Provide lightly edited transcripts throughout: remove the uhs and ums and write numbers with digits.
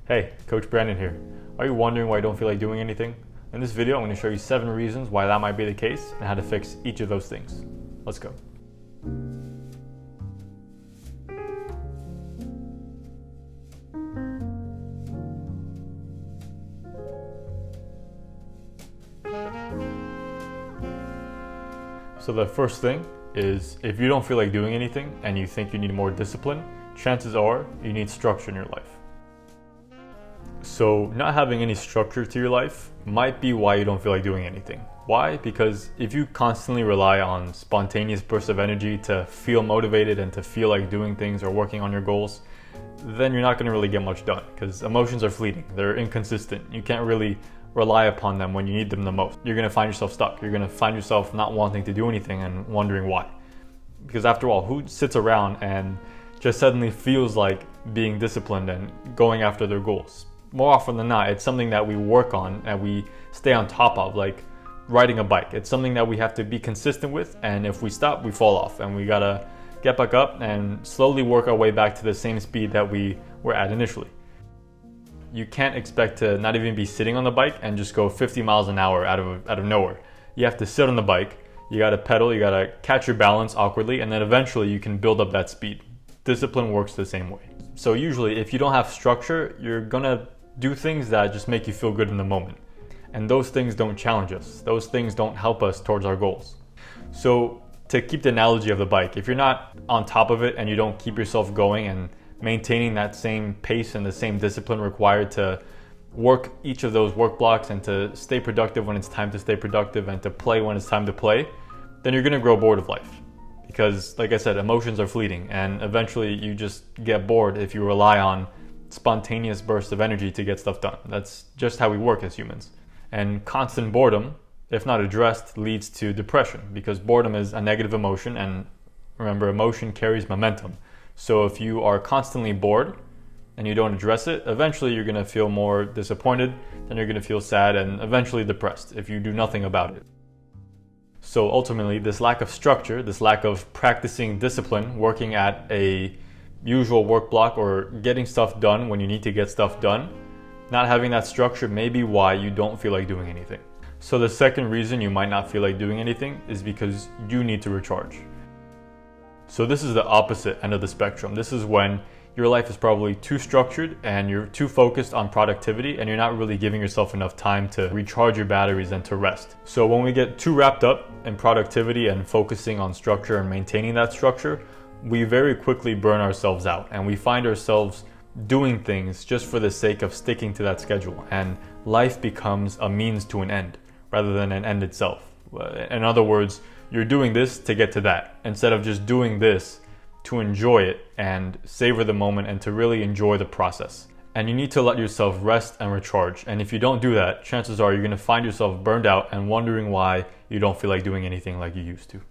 Hey, Coach Brandon here. Are you wondering why you don't feel like doing anything? In this video, I'm going to show you 7 reasons why that might be the case and how to fix each of those things. Let's go. So the first thing is, if you don't feel like doing anything and you think you need more discipline, chances are you need structure in your life. So not having any structure to your life might be why you don't feel like doing anything. Why? Because if you constantly rely on spontaneous bursts of energy to feel motivated and to feel like doing things or working on your goals, then you're not going to really get much done, because emotions are fleeting. They're inconsistent. You can't really rely upon them when you need them the most. You're going to find yourself stuck. You're going to find yourself not wanting to do anything and wondering why. Because after all, who sits around and just suddenly feels like being disciplined and going after their goals? More often than not, it's something that we work on and we stay on top of, like riding a bike. It's something that we have to be consistent with, and if we stop, we fall off, and we gotta get back up and slowly work our way back to the same speed that we were at initially. You can't expect to not even be sitting on the bike and just go 50 miles an hour out of nowhere. You have to sit on the bike, you gotta pedal, you gotta catch your balance awkwardly, and then eventually you can build up that speed. Discipline works the same way. So usually, if you don't have structure, you're gonna do things that just make you feel good in the moment. And those things don't challenge us. Those things don't help us towards our goals. So to keep the analogy of the bike, if you're not on top of it and you don't keep yourself going and maintaining that same pace and the same discipline required to work each of those work blocks and to stay productive when it's time to stay productive and to play when it's time to play, then you're gonna grow bored of life. Because like I said, emotions are fleeting, and eventually you just get bored if you rely on spontaneous bursts of energy to get stuff done. That's just how we work as humans. And constant boredom, if not addressed, leads to depression, because boredom is a negative emotion, and remember, emotion carries momentum. So if you are constantly bored and you don't address it, eventually you're going to feel more disappointed, then you're going to feel sad, and eventually depressed if you do nothing about it. So ultimately, this lack of structure, this lack of practicing discipline, working at a usual work block or getting stuff done when you need to get stuff done, not having that structure may be why you don't feel like doing anything. So the second reason you might not feel like doing anything is because you need to recharge. So this is the opposite end of the spectrum. This is when your life is probably too structured and you're too focused on productivity and you're not really giving yourself enough time to recharge your batteries and to rest. So when we get too wrapped up in productivity and focusing on structure and maintaining that structure, we very quickly burn ourselves out, and we find ourselves doing things just for the sake of sticking to that schedule, and life becomes a means to an end rather than an end itself. In other words, you're doing this to get to that instead of just doing this to enjoy it and savor the moment and to really enjoy the process. And you need to let yourself rest and recharge, and if you don't do that, chances are you're going to find yourself burned out and wondering why you don't feel like doing anything like you used to.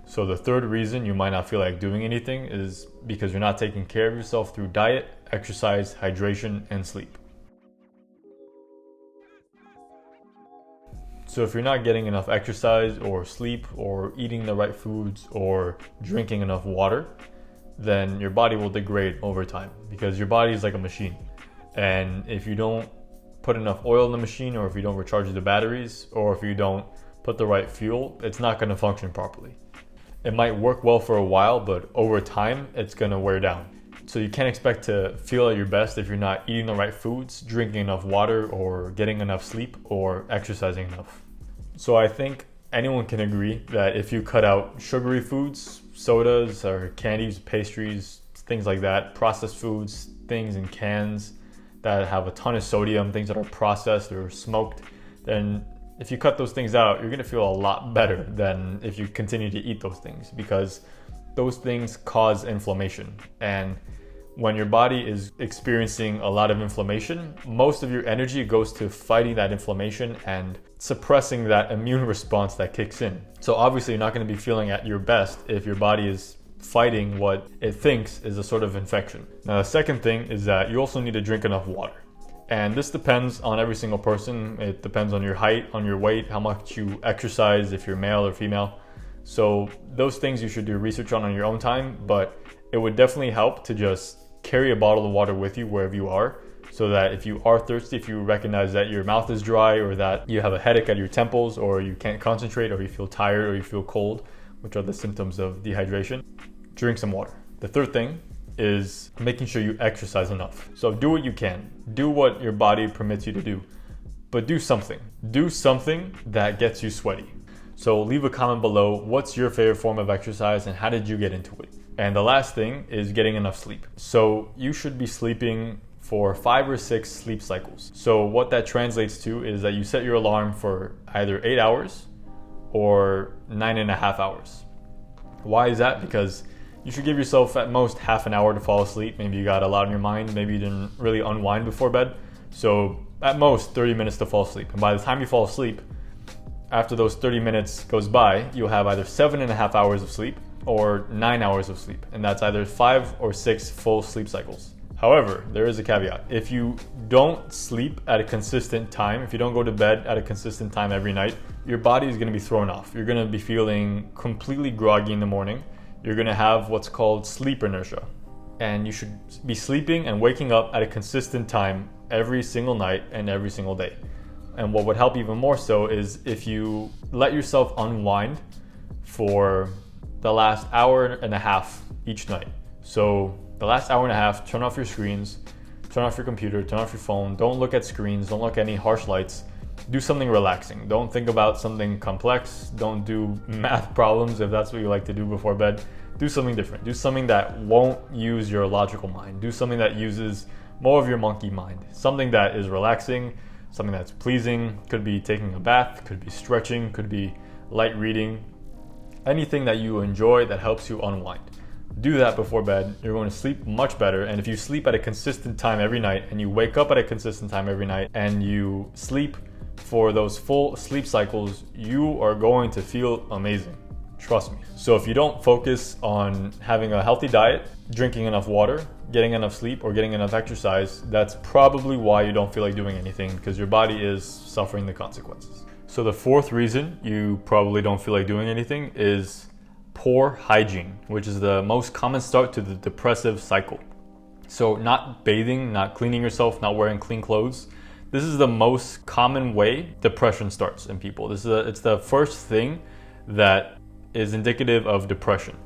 So the third reason you might not feel like doing anything is because you're not taking care of yourself through diet, exercise, hydration, and sleep. So if you're not getting enough exercise or sleep or eating the right foods or drinking enough water, then your body will degrade over time, because your body is like a machine. And if you don't put enough oil in the machine, or if you don't recharge the batteries, or if you don't put the right fuel, it's not going to function properly. It might work well for a while, but over time, it's gonna wear down. So you can't expect to feel at your best if you're not eating the right foods, drinking enough water, or getting enough sleep, or exercising enough. So I think anyone can agree that if you cut out sugary foods, sodas, or candies, pastries, things like that, processed foods, things in cans that have a ton of sodium, things that are processed or smoked, then if you cut those things out, you're gonna feel a lot better than if you continue to eat those things, because those things cause inflammation. And when your body is experiencing a lot of inflammation, most of your energy goes to fighting that inflammation and suppressing that immune response that kicks in. So obviously you're not gonna be feeling at your best if your body is fighting what it thinks is a sort of infection. Now the second thing is that you also need to drink enough water. And this depends on every single person. It depends on your height, on your weight, how much you exercise, if you're male or female. So those things you should do research on your own time, but it would definitely help to just carry a bottle of water with you wherever you are, so that if you are thirsty, if you recognize that your mouth is dry or that you have a headache at your temples or you can't concentrate or you feel tired or you feel cold, which are the symptoms of dehydration, drink some water. The third thing is making sure you exercise enough. So do what you can. Do what your body permits you to do. But do something. Do something that gets you sweaty. So leave a comment below, what's your favorite form of exercise and how did you get into it? And the last thing is getting enough sleep. So you should be sleeping for 5 or 6 sleep cycles. So what that translates to is that you set your alarm for either 8 hours or 9.5 hours. Why is that? Because you should give yourself at most half an hour to fall asleep. Maybe you got a lot on your mind. Maybe you didn't really unwind before bed. So at most 30 minutes to fall asleep. And by the time you fall asleep, after those 30 minutes goes by, you'll have either 7.5 hours of sleep or 9 hours of sleep. And that's either 5 or 6 full sleep cycles. However, there is a caveat. If you don't sleep at a consistent time, if you don't go to bed at a consistent time every night, your body is gonna be thrown off. You're gonna be feeling completely groggy in the morning. You're gonna have what's called sleep inertia. And you should be sleeping and waking up at a consistent time every single night and every single day. And what would help even more so is if you let yourself unwind for the last hour and a half each night. So the last hour and a half, turn off your screens, turn off your computer, turn off your phone. Don't look at screens, don't look at any harsh lights. Do something relaxing. Don't think about something complex. Don't do math problems if that's what you like to do before bed. Do something different. Do something that won't use your logical mind. Do something that uses more of your monkey mind. Something that is relaxing, something that's pleasing. Could be taking a bath, could be stretching, could be light reading. Anything that you enjoy that helps you unwind. Do that before bed. You're going to sleep much better. And if you sleep at a consistent time every night and you wake up at a consistent time every night and you sleep for those full sleep cycles, you are going to feel amazing. Trust me. So if you don't focus on having a healthy diet, drinking enough water, getting enough sleep, or getting enough exercise, that's probably why you don't feel like doing anything, because your body is suffering the consequences. So the fourth reason you probably don't feel like doing anything is poor hygiene, which is the most common start to the depressive cycle. So not bathing, not cleaning yourself, not wearing clean clothes. This is the most common way depression starts in people. It's the first thing that is indicative of depression.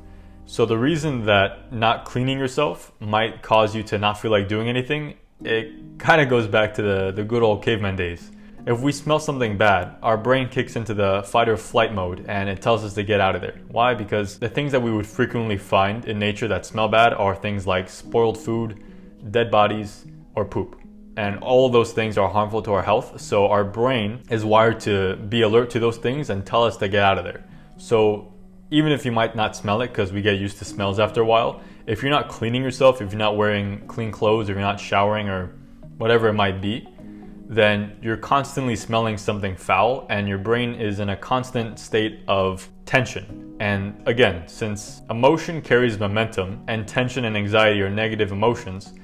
So the reason that not cleaning yourself might cause you to not feel like doing anything, it kind of goes back to the good old caveman days. If we smell something bad, our brain kicks into the fight or flight mode and it tells us to get out of there. Why? Because the things that we would frequently find in nature that smell bad are things like spoiled food, dead bodies, or poop. And all of those things are harmful to our health. So our brain is wired to be alert to those things and tell us to get out of there. So even if you might not smell it, because we get used to smells after a while, if you're not cleaning yourself, if you're not wearing clean clothes, if you're not showering or whatever it might be, then you're constantly smelling something foul and your brain is in a constant state of tension. And again, since emotion carries momentum and tension and anxiety are negative emotions,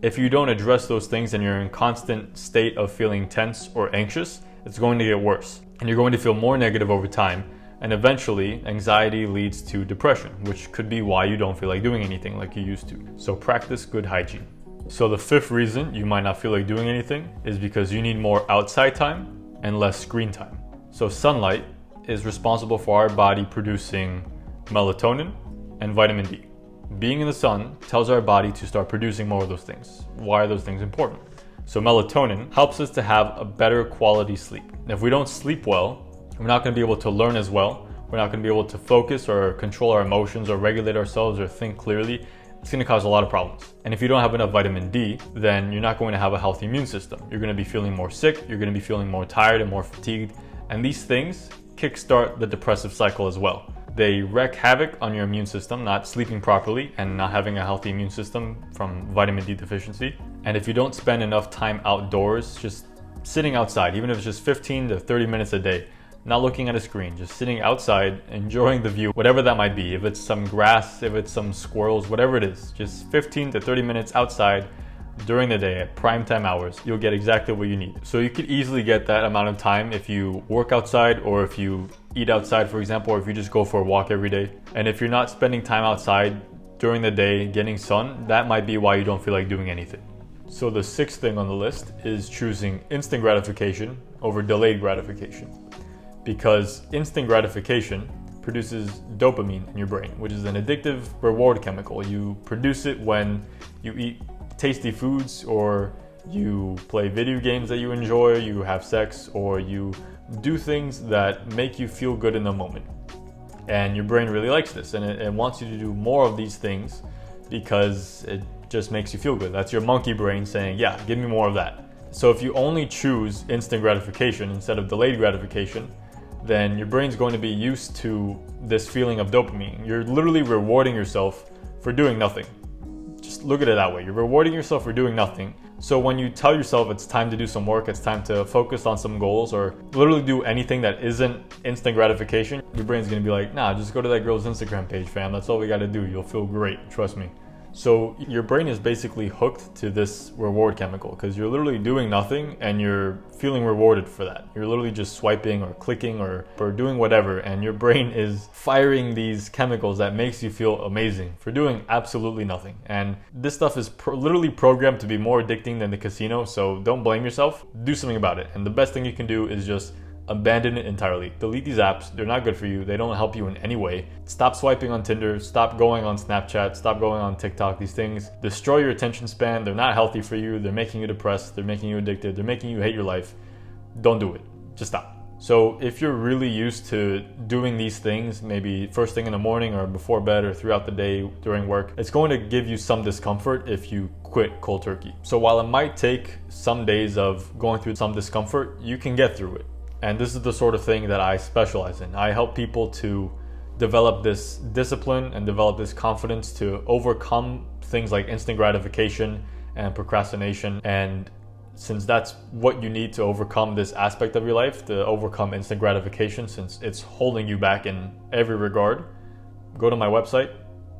if you don't address those things and you're in constant state of feeling tense or anxious, it's going to get worse. And you're going to feel more negative over time. And eventually, anxiety leads to depression, which could be why you don't feel like doing anything like you used to. So practice good hygiene. So the fifth reason you might not feel like doing anything is because you need more outside time and less screen time. So sunlight is responsible for our body producing melatonin and vitamin D. Being in the sun tells our body to start producing more of those things. Why are those things important? So melatonin helps us to have a better quality sleep. If we don't sleep well, we're not going to be able to learn as well. We're not going to be able to focus or control our emotions or regulate ourselves or think clearly. It's going to cause a lot of problems. And if you don't have enough vitamin D, then you're not going to have a healthy immune system. You're going to be feeling more sick. You're going to be feeling more tired and more fatigued. And these things kickstart the depressive cycle as well. They wreak havoc on your immune system, not sleeping properly and not having a healthy immune system from vitamin D deficiency. And if you don't spend enough time outdoors, just sitting outside, even if it's just 15 to 30 minutes a day, not looking at a screen, just sitting outside, enjoying the view, whatever that might be. If it's some grass, if it's some squirrels, whatever it is, just 15 to 30 minutes outside during the day at prime time hours, you'll get exactly what you need. So you could easily get that amount of time if you work outside or if you eat outside, for example, or if you just go for a walk every day. And if you're not spending time outside during the day getting sun, that might be why you don't feel like doing anything. So the sixth thing on the list is choosing instant gratification over delayed gratification, because instant gratification produces dopamine in your brain, which is an addictive reward chemical. You produce it when you eat tasty foods, or you play video games that you enjoy, you have sex, or you do things that make you feel good in the moment. And your brain really likes this, and it wants you to do more of these things because it just makes you feel good. That's your monkey brain saying, yeah, give me more of that. So if you only choose instant gratification instead of delayed gratification, then your brain's going to be used to this feeling of dopamine. You're literally rewarding yourself for doing nothing. Just look at it that way. You're rewarding yourself for doing nothing. So when you tell yourself it's time to do some work, it's time to focus on some goals, or literally do anything that isn't instant gratification, your brain's gonna be like, nah, just go to that girl's Instagram page, fam. That's all we gotta do. You'll feel great, trust me. So your brain is basically hooked to this reward chemical because you're literally doing nothing and you're feeling rewarded for that. You're literally just swiping or clicking or doing whatever, and your brain is firing these chemicals that makes you feel amazing for doing absolutely nothing. And this stuff is literally programmed to be more addicting than the casino, so don't blame yourself. Do something about it. And the best thing you can do is just abandon it entirely. Delete these apps. They're not good for you. They don't help you in any way. Stop swiping on Tinder. Stop going on Snapchat. Stop going on TikTok. These things destroy your attention span. They're not healthy for you. They're making you depressed. They're making you addicted. They're making you hate your life. Don't do it. Just stop. So if you're really used to doing these things, maybe first thing in the morning or before bed or throughout the day during work, it's going to give you some discomfort if you quit cold turkey. So while it might take some days of going through some discomfort, you can get through it. And this is the sort of thing that I specialize in. I help people to develop this discipline and develop this confidence to overcome things like instant gratification and procrastination. And since that's what you need to overcome this aspect of your life, to overcome instant gratification, since it's holding you back in every regard, go to my website,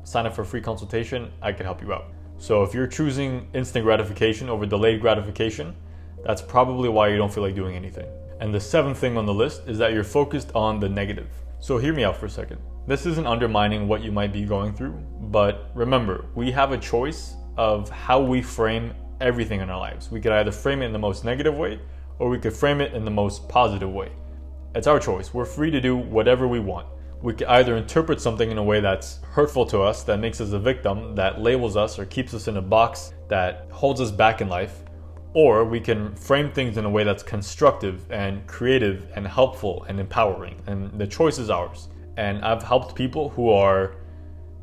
sign up for a free consultation. I can help you out. So if you're choosing instant gratification over delayed gratification, that's probably why you don't feel like doing anything. And the seventh thing on the list is that you're focused on the negative. So hear me out for a second. This isn't undermining what you might be going through, but remember, we have a choice of how we frame everything in our lives. We could either frame it in the most negative way, or we could frame it in the most positive way. It's our choice. We're free to do whatever we want. We could either interpret something in a way that's hurtful to us, that makes us a victim, that labels us or keeps us in a box that holds us back in life, or we can frame things in a way that's constructive and creative and helpful and empowering. And the choice is ours. And I've helped people who are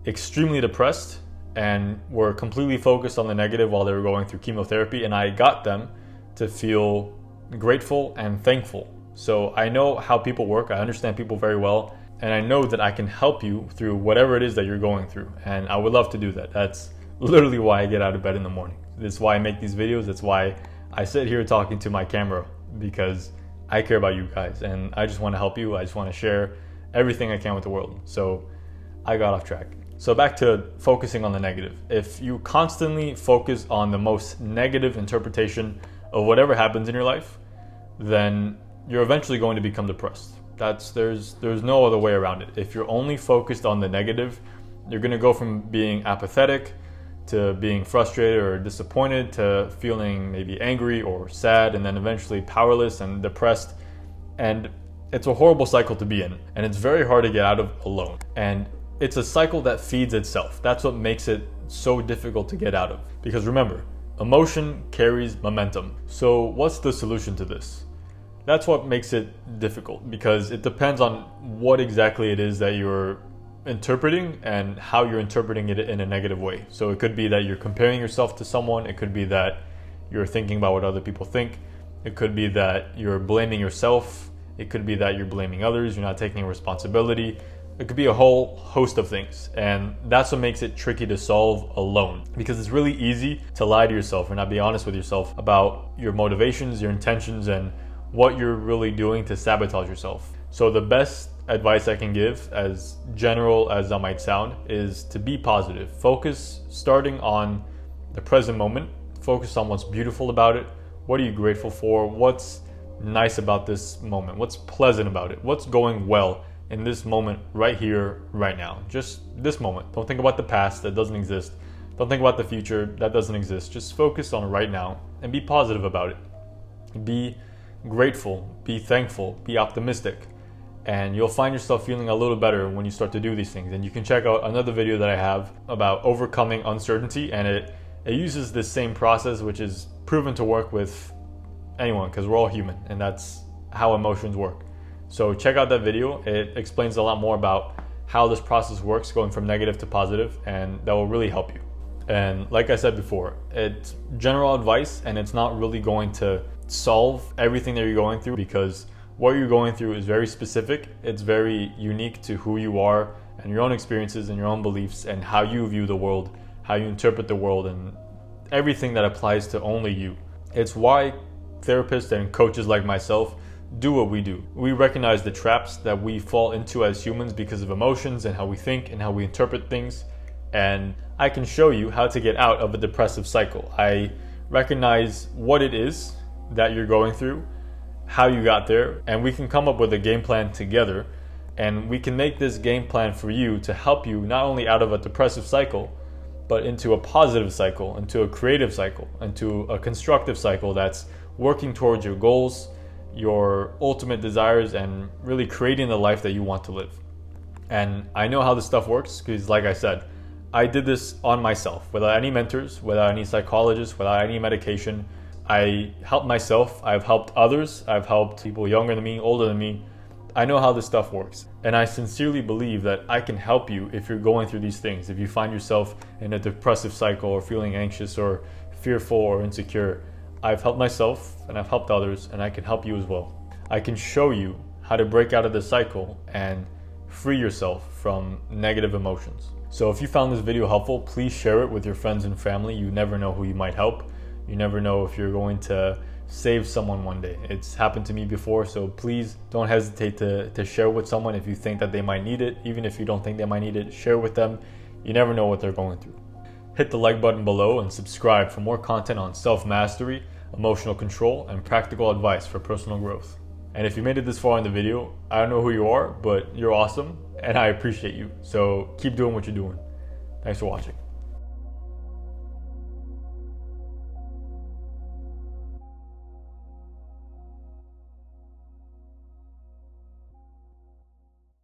extremely depressed and were completely focused on the negative while they were going through chemotherapy, and I got them to feel grateful and thankful. So I know how people work. I understand people very well, and I know that I can help you through whatever it is that you're going through. And I would love to do that. That's literally why I get out of bed in the morning. That's why I make these videos. That's why I sit here talking to my camera, because I care about you guys and I just want to help you. I just want to share everything I can with the world. So I got off track. So back to focusing on the negative. If you constantly focus on the most negative interpretation of whatever happens in your life, then you're eventually going to become depressed. There's no other way around it. If you're only focused on the negative, you're going to go from being apathetic to being frustrated or disappointed to feeling maybe angry or sad, and then eventually powerless and depressed. And it's a horrible cycle to be in, and it's very hard to get out of alone. And it's a cycle that feeds itself. That's what makes it so difficult to get out of. Because remember, emotion carries momentum. So what's the solution to this? That's what makes it difficult, because it depends on what exactly it is that you're interpreting and how you're interpreting it in a negative way. So it could be that you're comparing yourself to someone. It could be that you're thinking about what other people think. It could be that you're blaming yourself. It could be that you're blaming others. You're not taking responsibility. It could be a whole host of things. And that's what makes it tricky to solve alone, because it's really easy to lie to yourself and not be honest with yourself about your motivations, your intentions, and what you're really doing to sabotage yourself. So the best advice I can give, as general as that might sound, is to be positive. Focus starting on the present moment. Focus on what's beautiful about it. What are you grateful for? What's nice about this moment? What's pleasant about it? What's going well in this moment right here, right now? Just this moment. Don't think about the past. That doesn't exist. Don't think about the future, that doesn't exist. Just focus on right now and be positive about it. Be grateful, be thankful, be optimistic, and you'll find yourself feeling a little better when you start to do these things. And you can check out another video that I have about overcoming uncertainty, and it uses this same process, which is proven to work with anyone because we're all human, and that's how emotions work. So check out that video. It explains a lot more about how this process works, going from negative to positive, and that will really help you. And like I said before, it's general advice, and it's not really going to solve everything that you're going through, because what you're going through is very specific. It's very unique to who you are and your own experiences and your own beliefs and how you view the world, how you interpret the world, and everything that applies to only you. It's why therapists and coaches like myself do what we do. We recognize the traps that we fall into as humans because of emotions and how we think and how we interpret things. And I can show you how to get out of a depressive cycle. I recognize what it is that you're going through, how you got there, and we can come up with a game plan together. And we can make this game plan for you to help you not only out of a depressive cycle, but into a positive cycle, into a creative cycle, into a constructive cycle that's working towards your goals, your ultimate desires, and really creating the life that you want to live. And I know how this stuff works because, like I said, I did this on myself without any mentors, without any psychologists, without any medication. I helped myself, I've helped others, I've helped people younger than me, older than me. I know how this stuff works. And I sincerely believe that I can help you if you're going through these things. If you find yourself in a depressive cycle or feeling anxious or fearful or insecure, I've helped myself and I've helped others, and I can help you as well. I can show you how to break out of the cycle and free yourself from negative emotions. So if you found this video helpful, please share it with your friends and family. You never know who you might help. You never know if you're going to save someone one day. It's happened to me before, so please don't hesitate to share with someone if you think that they might need it. Even if you don't think they might need it, share with them. You never know what they're going through. Hit the like button below and subscribe for more content on self-mastery, emotional control, and practical advice for personal growth. And if you made it this far in the video, I don't know who you are, but you're awesome, and I appreciate you. So keep doing what you're doing. Thanks for watching.